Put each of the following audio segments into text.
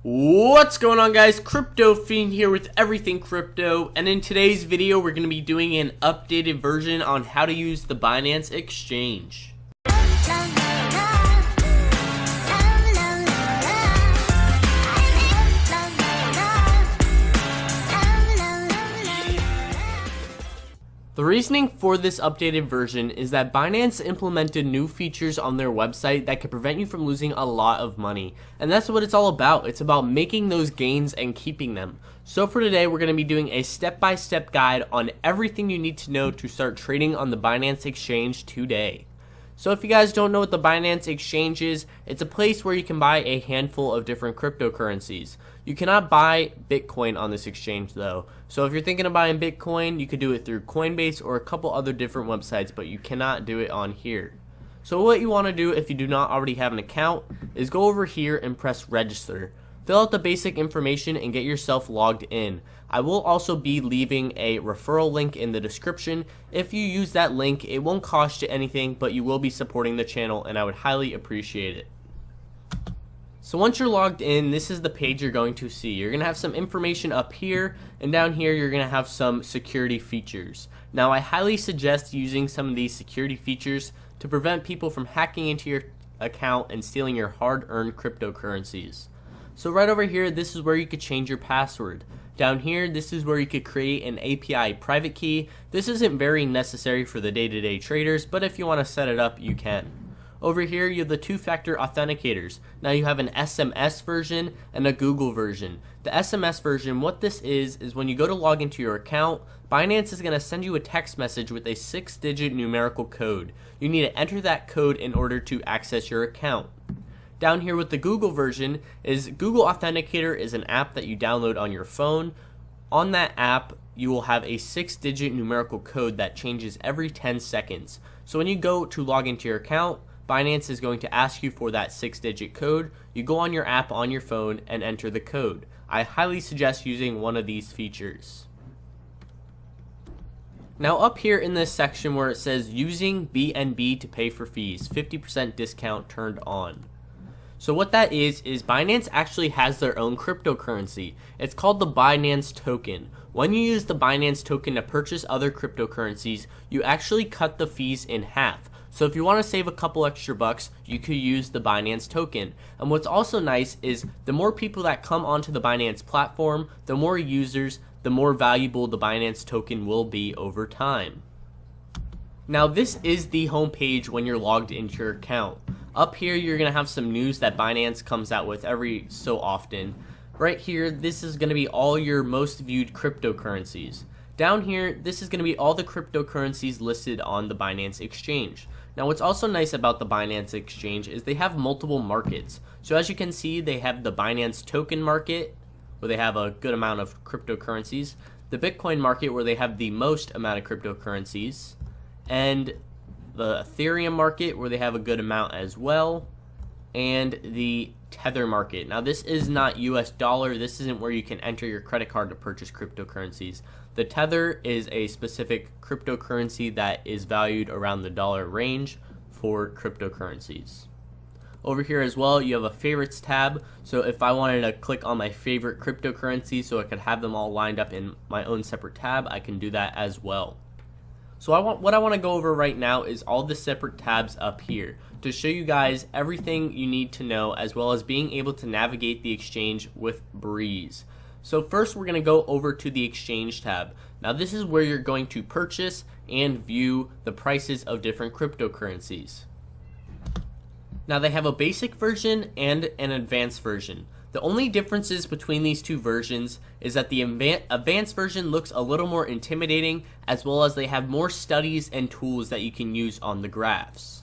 What's going on, guys? Crypto Fiend here with everything crypto, and in today's video we're going to be doing an updated version on how to use the Binance exchange. The reasoning for this updated version is that Binance implemented new features on their website that could prevent you from losing a lot of money. And that's what it's all about. It's about making those gains and keeping them. So for today, we're going to be doing a step-by-step guide on everything you need to know to start trading on the Binance exchange today. So if you guys don't know what the Binance exchange is, it's a place where you can buy a handful of different cryptocurrencies. You cannot buy Bitcoin on this exchange though. So if you're thinking of buying Bitcoin, you could do it through Coinbase or a couple other different websites, but you cannot do it on here. So what you want to do if you do not already have an account is go over here and press register. Fill out the basic information and get yourself logged in. I will also be leaving a referral link in the description. If you use that link, it won't cost you anything, but you will be supporting the channel and I would highly appreciate it. So once you're logged in, this is the page you're going to see. You're going to have some information up here, and down here you're going to have some security features. Now I highly suggest using some of these security features to prevent people from hacking into your account and stealing your hard-earned cryptocurrencies. So right over here, this is where you could change your password. Down here, this is where you could create an API private key. This isn't very necessary for the day-to-day traders, but if you want to set it up, you can. Over here, you have the two-factor authenticators. Now you have an SMS version and a Google version. The SMS version, what this is when you go to log into your account, Binance is going to send you a text message with a 6-digit numerical code. You need to enter that code in order to access your account. Down here with the Google version is Google Authenticator is an app that you download on your phone. On that app, you will have a 6-digit numerical code that changes every 10 seconds. So when you go to log into your account, Binance is going to ask you for that 6-digit code. You go on your app on your phone and enter the code. I highly suggest using one of these features. Now up here in this section where it says using BNB to pay for fees, 50% discount turned on. So what that is Binance actually has their own cryptocurrency. It's called the Binance token. When you use the Binance token to purchase other cryptocurrencies, you actually cut the fees in half. So if you want to save a couple extra bucks, you could use the Binance token. And what's also nice is the more people that come onto the Binance platform, the more users, the more valuable the Binance token will be over time. Now this is the home page when you're logged into your account. Up here you're going to have some news that Binance comes out with every so often. Right here, this is going to be all your most viewed cryptocurrencies. Down here, this is going to be all the cryptocurrencies listed on the Binance exchange. Now what's also nice about the Binance exchange is they have multiple markets. So as you can see, they have the Binance token market, where they have a good amount of cryptocurrencies, the Bitcoin market, where they have the most amount of cryptocurrencies, and the Ethereum market, where they have a good amount as well, and the Tether market. Now this is not US dollar. This isn't where you can enter your credit card to purchase cryptocurrencies. The Tether is a specific cryptocurrency that is valued around the dollar range for cryptocurrencies. Over here as well, you have a favorites tab. So if I wanted to click on my favorite cryptocurrency so I could have them all lined up in my own separate tab, I can do that as well. So what I want to go over right now is all the separate tabs up here to show you guys everything you need to know, as well as being able to navigate the exchange with breeze. So first we're going to go over to the exchange tab. Now this is where you're going to purchase and view the prices of different cryptocurrencies. Now they have a basic version and an advanced version. The only differences between these two versions is that the advanced version looks a little more intimidating, as well as they have more studies and tools that you can use on the graphs.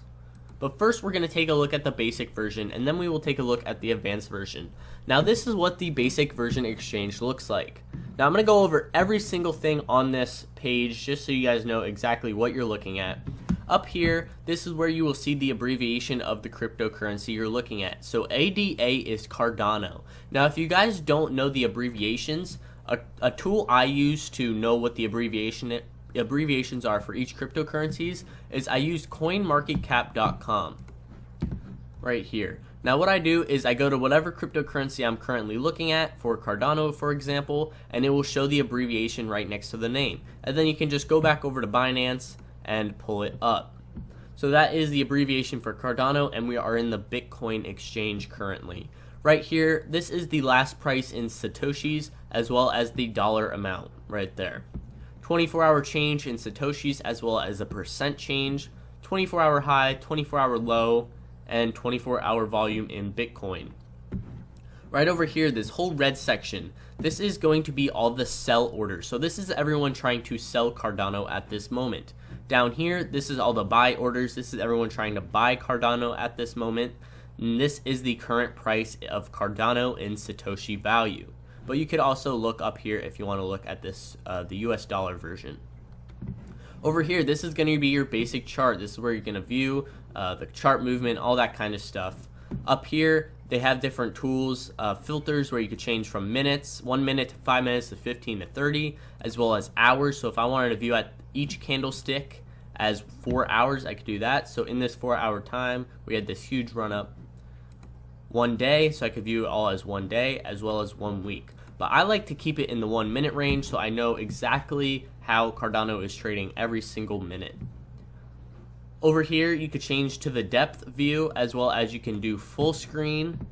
But first we're going to take a look at the basic version, and then we will take a look at the advanced version. Now this is what the basic version exchange looks like. Now I'm going to go over every single thing on this page just so you guys know exactly what you're looking at. Up here, this is where you will see the abbreviation of the cryptocurrency you're looking at. So ADA is Cardano. Now if you guys don't know the abbreviations, a tool I use to know what the abbreviations are for each cryptocurrencies is I use coinmarketcap.com right here. Now what I do is I go to whatever cryptocurrency I'm currently looking at, for Cardano for example, and it will show the abbreviation right next to the name. And then you can just go back over to Binance and pull it up. So that is the abbreviation for Cardano, and we are in the Bitcoin exchange currently. Right here, this is the last price in Satoshis as well as the dollar amount right there. 24-hour change in Satoshis as well as a percent change, 24-hour high, 24-hour low, and 24-hour volume in Bitcoin. Right over here, this whole red section, this is going to be all the sell orders. So this is everyone trying to sell Cardano at this moment. Down here, this is all the buy orders. This is everyone trying to buy Cardano at this moment. And this is the current price of Cardano in Satoshi value. But you could also look up here if you want to look at this, the US dollar version. Over here, this is going to be your basic chart. This is where you're going to view the chart movement, all that kind of stuff. Up here, they have different tools, filters where you could change from minutes, 1 minute to 5 minutes to 15 to 30, as well as hours. So if I wanted to view at each candlestick as 4 hours, I could do that. So in this 4-hour time, we had this huge run up. 1 day, so I could view it all as 1 day as well as 1 week. But I like to keep it in the 1 minute range so I know exactly how Cardano is trading every single minute. Over here, you could change to the depth view, as well as you can do full screen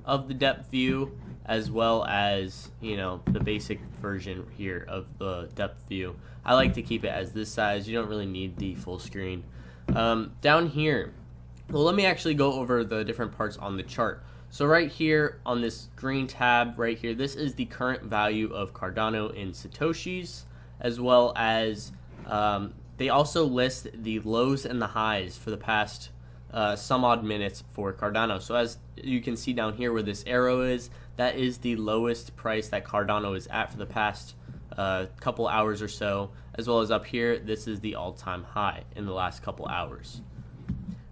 of the depth view, as well as, you know, the basic version here of the depth view. I like to keep it as this size. You don't really need the full screen. Down here, well, let me actually go over the different parts on the chart. So right here on this green tab right here, this is the current value of Cardano in Satoshis, as well as they also list the lows and the highs for the past some odd minutes for Cardano. So as you can see down here where this arrow is, that is the lowest price that Cardano is at for the past couple hours or so, as well as up here, this is the all-time high in the last couple hours.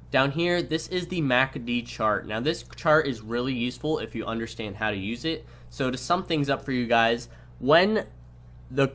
Down here, this is the MACD chart. Now this chart is really useful if you understand how to use it. So to sum things up for you guys, when whatever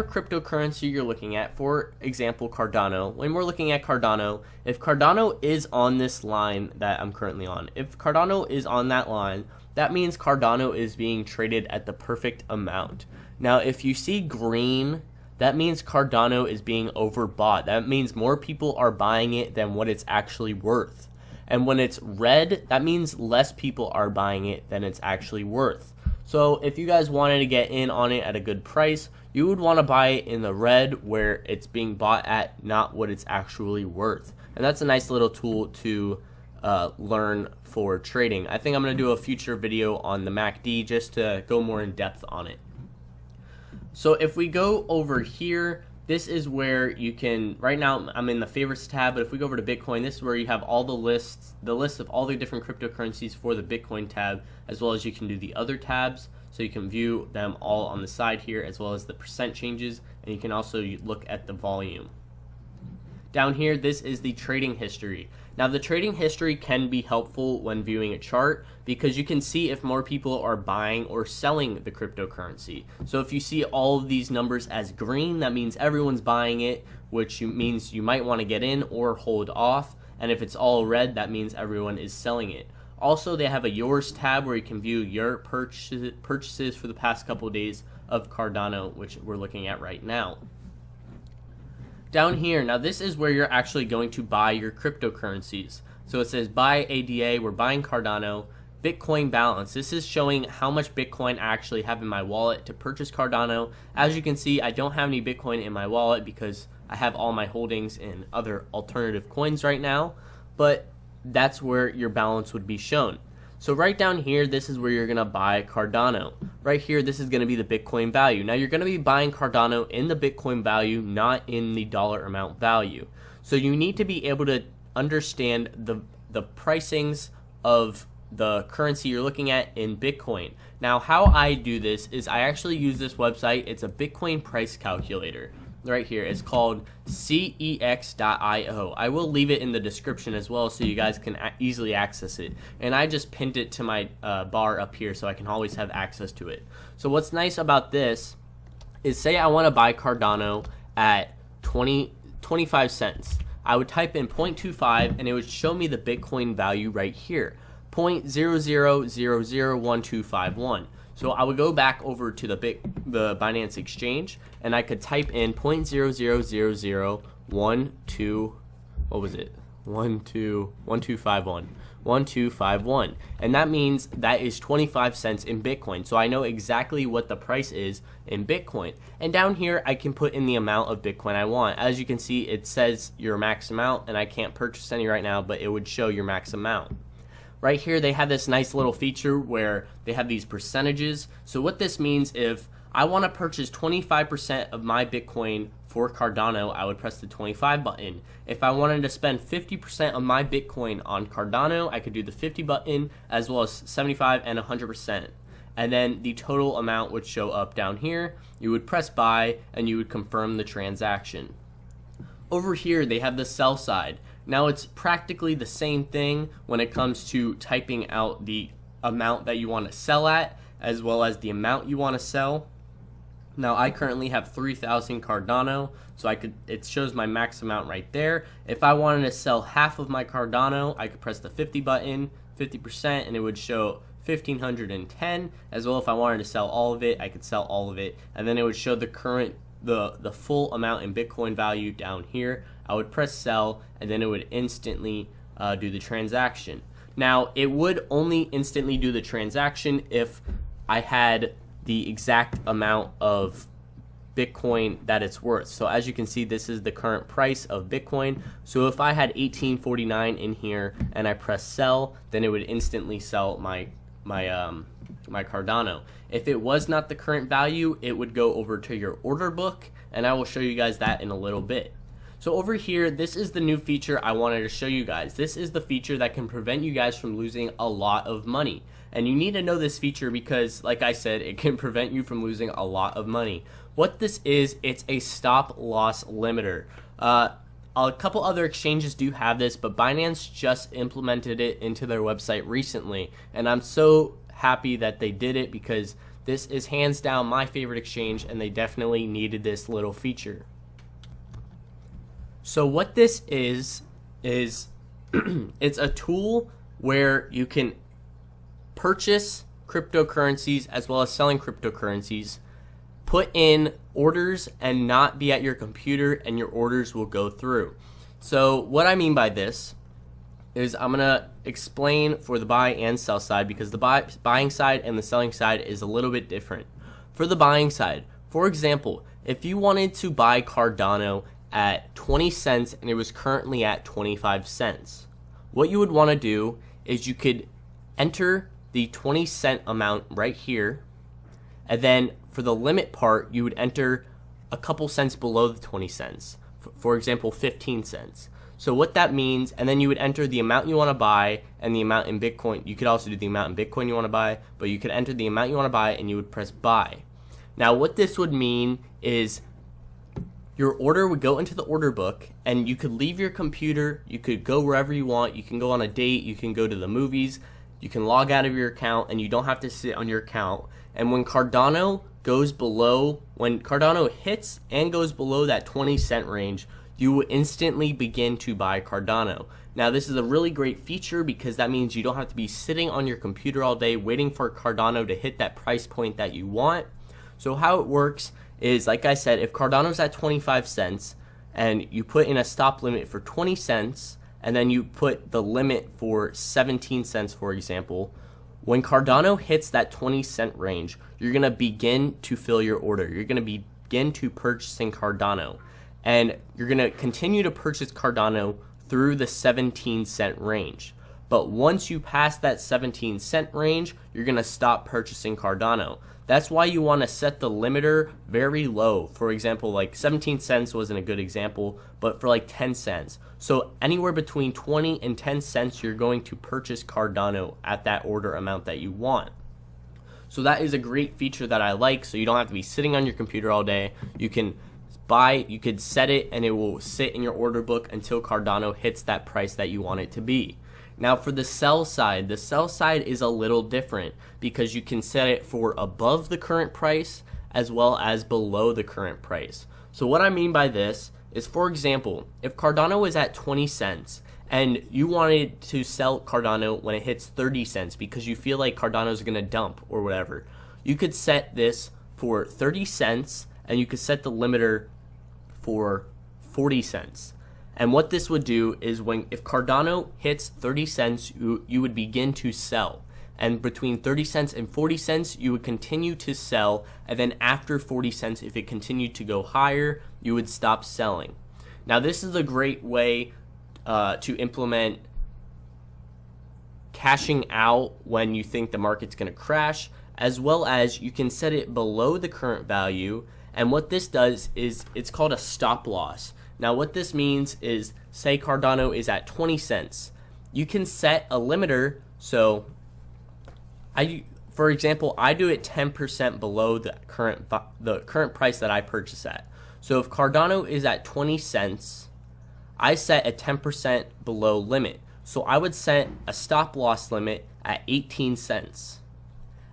cryptocurrency you're looking at, for example Cardano, when we're looking at Cardano, if Cardano is on this line that I'm currently on, if Cardano is on that line, that means Cardano is being traded at the perfect amount. Now if you see green, that means Cardano is being overbought. That means more people are buying it than what it's actually worth. And when it's red, that means less people are buying it than it's actually worth. So if you guys wanted to get in on it at a good price, you would want to buy it in the red where it's being bought at, not what it's actually worth. And that's a nice little tool to learn for trading. I think I'm going to do a future video on the MACD just to go more in depth on it. So if we go over here, this is where you can, right now I'm in the favorites tab, but if we go over to Bitcoin, this is where you have all the list of all the different cryptocurrencies for the Bitcoin tab, as well as you can do the other tabs. So you can view them all on the side here, as well as the percent changes, and you can also look at the volume. Down here, this is the trading history. Now the trading history can be helpful when viewing a chart because you can see if more people are buying or selling the cryptocurrency. So if you see all of these numbers as green, that means everyone's buying it, which means you might want to get in or hold off. And if it's all red, that means everyone is selling it. Also, they have a Yours tab where you can view your purchases for the past couple of days of Cardano, which we're looking at right now. Down here, now this is where you're actually going to buy your cryptocurrencies. So it says buy ADA, we're buying Cardano. Bitcoin balance, this is showing how much Bitcoin I actually have in my wallet to purchase Cardano. As you can see, I don't have any Bitcoin in my wallet because I have all my holdings in other alternative coins right now, but that's where your balance would be shown. So right down here, this is where you're going to buy Cardano. Right here, this is going to be the Bitcoin value. Now you're going to be buying Cardano in the Bitcoin value, not in the dollar amount value. So you need to be able to understand the pricings of the currency you're looking at in Bitcoin. Now how I do this is I actually use this website. It's a Bitcoin price calculator. Right here, it's called cex.io. I will leave it in the description as well so you guys can easily access it. And I just pinned it to my bar up here so I can always have access to it. So what's nice about this is, say I want to buy Cardano at 25 cents. I would type in 0.25 and it would show me the Bitcoin value right here, 0.00001251. So I would go back over to the Binance exchange and I could type in 0.000012, what was it? 1251, and that means that is 25 cents in Bitcoin. So I know exactly what the price is in Bitcoin, and down here I can put in the amount of Bitcoin I want. As you can see, it says your max amount, and I can't purchase any right now, but it would show your max amount. Right here they have this nice little feature where they have these percentages. So what this means, if I want to purchase 25% of my Bitcoin for Cardano, I would press the 25 button. If I wanted to spend 50% of my Bitcoin on Cardano, I could do the 50 button, as well as 75 and 100%. And then the total amount would show up down here. You would press buy and you would confirm the transaction. Over here they have the sell side. Now it's practically the same thing when it comes to typing out the amount that you want to sell at, as well as the amount you want to sell. Now I currently have 3,000 Cardano, so it shows my max amount right there. If I wanted to sell half of my Cardano, I could press the 50 button, 50%, and it would show 1,510. As well, if I wanted to sell all of it, I could sell all of it, and then it would show the full amount in Bitcoin value down here. I would press sell, and then it would instantly do the transaction. Now it would only instantly do the transaction if I had the exact amount of Bitcoin that it's worth. So as you can see, this is the current price of Bitcoin. So if I had 1849 in here and I press sell, then it would instantly sell my Cardano. If it was not the current value, it would go over to your order book, and I will show you guys that in a little bit. So over here, this is the new feature I wanted to show you guys. This is the feature that can prevent you guys from losing a lot of money. And you need to know this feature because, like I said, it can prevent you from losing a lot of money. What this is, it's a stop loss limiter. A couple other exchanges do have this, but Binance just implemented it into their website recently. And I'm so happy that they did it because this is hands down my favorite exchange, and they definitely needed this little feature. So what this is it's a tool where you can purchase cryptocurrencies as well as selling cryptocurrencies, put in orders and not be at your computer, and your orders will go through. So what I mean by this is I'm gonna explain for the buy and sell side, because the buying side and the selling side is a little bit different. For the buying side, for example, if you wanted to buy Cardano at 20 cents and it was currently at 25 cents, what you would want to do is you could enter the 20 cent amount right here, and then for the limit part you would enter a couple cents below the 20 cents, for example 15 cents. So what that means, and then you would enter the amount you want to buy and the amount in Bitcoin. You could also do the amount in Bitcoin you want to buy, but you could enter the amount you want to buy and you would press buy. Now what this would mean is your order would go into the order book, and you could leave your computer, you could go wherever you want, you can go on a date, you can go to the movies, you can log out of your account, and you don't have to sit on your account. And when Cardano hits and goes below that 20 cent range, you will instantly begin to buy Cardano. Now this is a really great feature because that means you don't have to be sitting on your computer all day waiting for Cardano to hit that price point that you want. So how it works is, like I said, if Cardano's at 25 cents and you put in a stop limit for 20 cents and then you put the limit for 17 cents, for example, when Cardano hits that 20 cent range, you're going to begin to fill your order. You're going to begin to purchasing Cardano, and you're going to continue to purchase Cardano through the 17 cent range. But once you pass that 17 cent range, you're going to stop purchasing Cardano. That's why you want to set the limiter very low. For example, like 17 cents wasn't a good example, but for like 10 cents. So anywhere between 20 and 10 cents, you're going to purchase Cardano at that order amount that you want. So that is a great feature that I like. So you don't have to be sitting on your computer all day. You can you could set it and it will sit in your order book until Cardano hits that price that you want it to be. Now for the sell side is a little different because you can set it for above the current price as well as below the current price. So what I mean by this is, for example, if Cardano is at 20 cents and you wanted to sell Cardano when it hits 30 cents because you feel like Cardano is going to dump or whatever, you could set this for 30 cents and you could set the limiter for 40 cents. And what this would do is if Cardano hits 30 cents, you would begin to sell. And between 30 cents and 40 cents, you would continue to sell. And then after 40 cents, if it continued to go higher, you would stop selling. Now, this is a great way to implement cashing out when you think the market's going to crash, as well as you can set it below the current value. And what this does is it's called a stop loss. Now, what this means is, say Cardano is at 20 cents. You can set a limiter. So, for example, I do it 10% below the current price that I purchase at. So if Cardano is at 20 cents, I set a 10% below limit. So I would set a stop loss limit at 18 cents.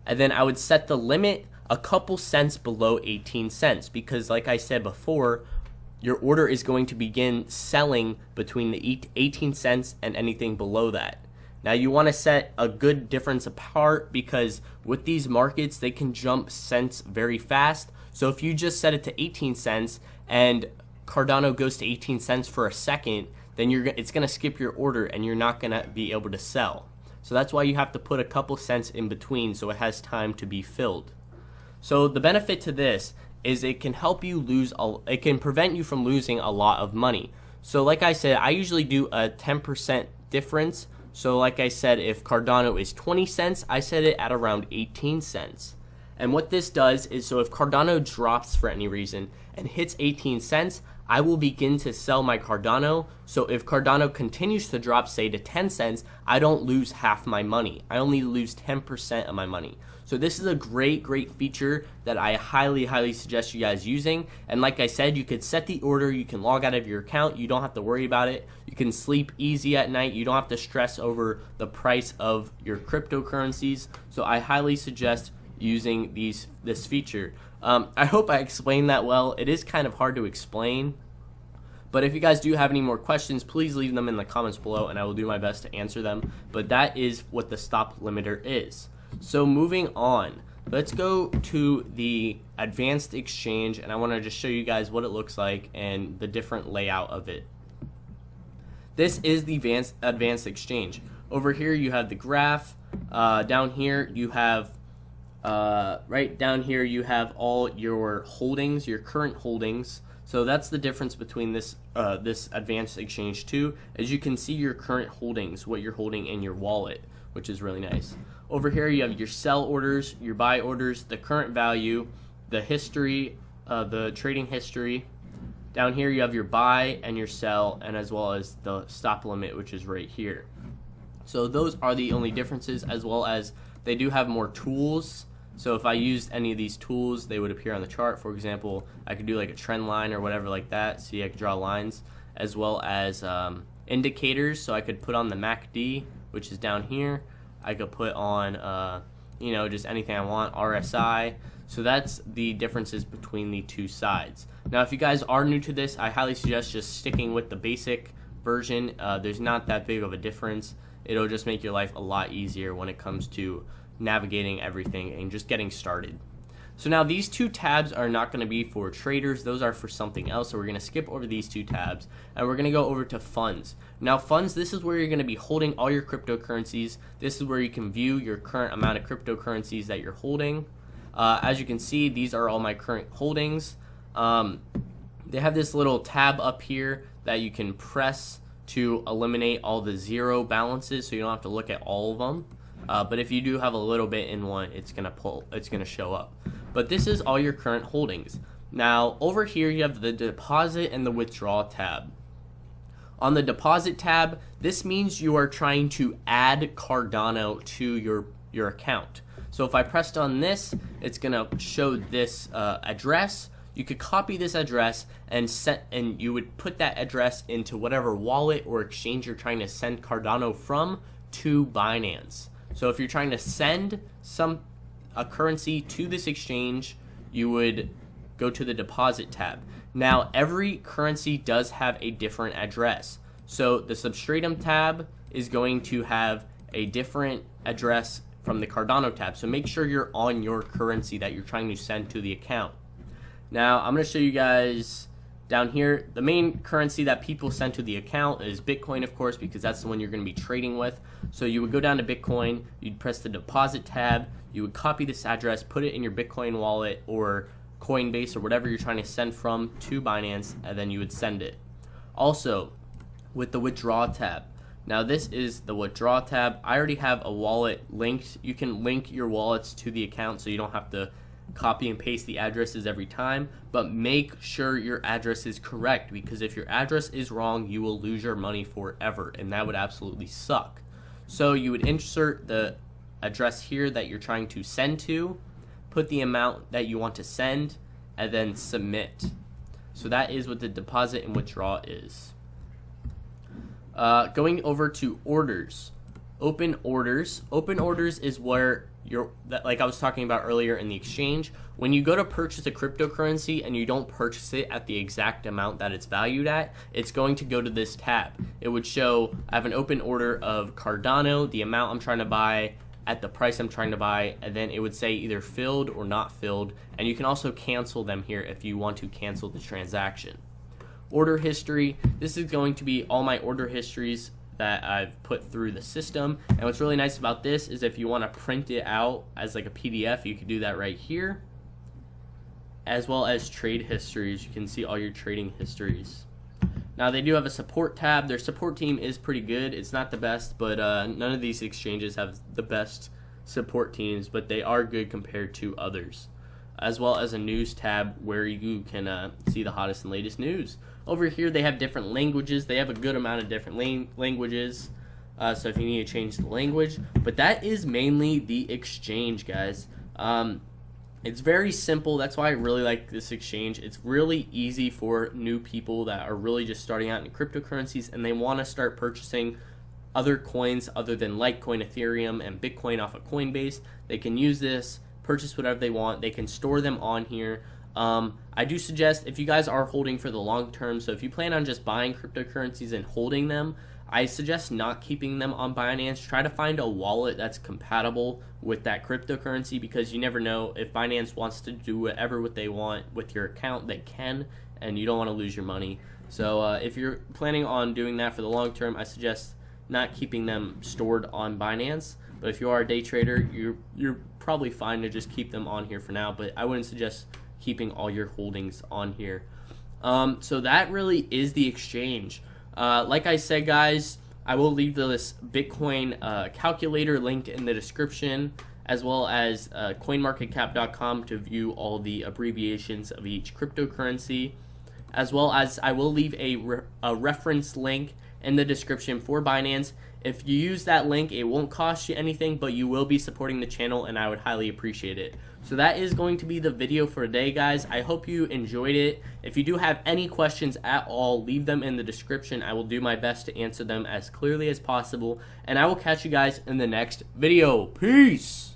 And then I would set the limit a couple cents below 18 cents because, like I said before, your order is going to begin selling between the 18 cents and anything below that. Now, you want to set a good difference apart because with these markets, they can jump cents very fast. So if you just set it to 18 cents and Cardano goes to 18 cents for a second, then it's going to skip your order and you're not going to be able to sell. So that's why you have to put a couple cents in between so it has time to be filled. So the benefit to this is it can help you it can prevent you from losing a lot of money. So like I said, I usually do a 10% difference. So like I said, if Cardano is 20 cents, I set it at around 18 cents. And what this does is, so if Cardano drops for any reason and hits 18 cents, I will begin to sell my Cardano. So if Cardano continues to drop, say to 10 cents, I don't lose half my money. I only lose 10% of my money. So this is a great feature that I highly suggest you guys using. And like I said, you could set the order, you can log out of your account, you don't have to worry about it. You can sleep easy at night, you don't have to stress over the price of your cryptocurrencies. So I highly suggest using this feature. I hope I explained that well. It is kind of hard to explain, but if you guys do have any more questions, please leave them in the comments below and I will do my best to answer them. But that is what the stop limiter is. So moving on, let's go to the advanced exchange, and I want to just show you guys what it looks like and the different layout of it. This is the advanced exchange. Over here you have the graph. Down here you have right down here you have all your holdings, your current holdings. So that's the difference between this advanced exchange too. As you can see your current holdings, what you're holding in your wallet, which is really nice. Over here you have your sell orders, your buy orders, the current value, the history, the trading history. Down here you have your buy and your sell, and as well as the stop limit, which is right here. So those are the only differences, as well as they do have more tools. So if I used any of these tools, they would appear on the chart. For example, I could do like a trend line or whatever like that. See, I could draw lines, as well as indicators. So I could put on the MACD, which is down here. I could put on, just anything I want, RSI. So that's the differences between the two sides. Now, if you guys are new to this, I highly suggest just sticking with the basic version. There's not that big of a difference. It'll just make your life a lot easier when it comes to navigating everything and just getting started. So now these two tabs are not going to be for traders. Those are for something else. So we're going to skip over these two tabs and we're going to go over to funds. Now funds, this is where you're going to be holding all your cryptocurrencies. This is where you can view your current amount of cryptocurrencies that you're holding. As you can see, these are all my current holdings. They have this little tab up here that you can press to eliminate all the zero balances, so you don't have to look at all of them. But if you do have a little bit in one, it's gonna show up. But this is all your current holdings. Now over here you have the deposit and the withdraw tab. On the deposit tab, this means you are trying to add Cardano to your account. So if I pressed on this, it's gonna show this address. You could copy this address and you would put that address into whatever wallet or exchange you're trying to send Cardano from to Binance. So if you're trying to send a currency to this exchange, you would go to the deposit tab. Now, every currency does have a different address. So the Substratum tab is going to have a different address from the Cardano tab. So make sure you're on your currency that you're trying to send to the account. Now, I'm going to show you guys down here. The main currency that people send to the account is Bitcoin, of course, because that's the one you're going to be trading with. So you would go down to Bitcoin, you'd press the deposit tab, you would copy this address, put it in your Bitcoin wallet or Coinbase or whatever you're trying to send from to Binance, and then you would send it. Also, with the withdraw tab. Now this is the withdraw tab. I already have a wallet linked. You can link your wallets to the account so you don't have to copy and paste the addresses every time, but make sure your address is correct, because if your address is wrong, you will lose your money forever, and that would absolutely suck. So you would insert the address here that you're trying to send to, put the amount that you want to send, and then submit. So that is what the deposit and withdraw is. Going over to orders. Open orders. Open orders is where like I was talking about earlier in the exchange, when you go to purchase a cryptocurrency and you don't purchase it at the exact amount that it's valued at, it's going to go to this tab. It would show I have an open order of Cardano, the amount I'm trying to buy, at the price I'm trying to buy, and then it would say either filled or not filled, and you can also cancel them here if you want to cancel the transaction. Order history. This is going to be all my order histories that I've put through the system, and what's really nice about this is if you want to print it out as like a PDF, you can do that right here, as well as trade histories. You can see all your trading histories. Now they do have a support tab. Their support team is pretty good. It's not the best, but none of these exchanges have the best support teams, but they are good compared to others. As well as a news tab where you can see the hottest and latest news. Over here they have different languages. They have a good amount of different languages, so if you need to change the language. But that is mainly the exchange, guys. It's very simple. That's why I really like this exchange. It's really easy for new people that are really just starting out in cryptocurrencies and they want to start purchasing other coins other than Litecoin, Ethereum, and Bitcoin off of Coinbase. They can use this, purchase whatever they want. They can store them on here. I do suggest, if you guys are holding for the long term, so if you plan on just buying cryptocurrencies and holding them, I suggest not keeping them on Binance. Try to find a wallet that's compatible with that cryptocurrency, because you never know if Binance wants to do whatever they want with your account, they can, and you don't want to lose your money. So if you're planning on doing that for the long term, I suggest not keeping them stored on Binance. But if you are a day trader, you're probably fine to just keep them on here for now, but I wouldn't suggest keeping all your holdings on here. So that really is the exchange. Like I said, guys, I will leave this Bitcoin calculator linked in the description, as well as coinmarketcap.com to view all the abbreviations of each cryptocurrency, as well as I will leave a reference link in the description for Binance. If you use that link, it won't cost you anything, but you will be supporting the channel, and I would highly appreciate it. So that is going to be the video for today, guys. I hope you enjoyed it. If you do have any questions at all, leave them in the description. I will do my best to answer them as clearly as possible, and I will catch you guys in the next video. Peace!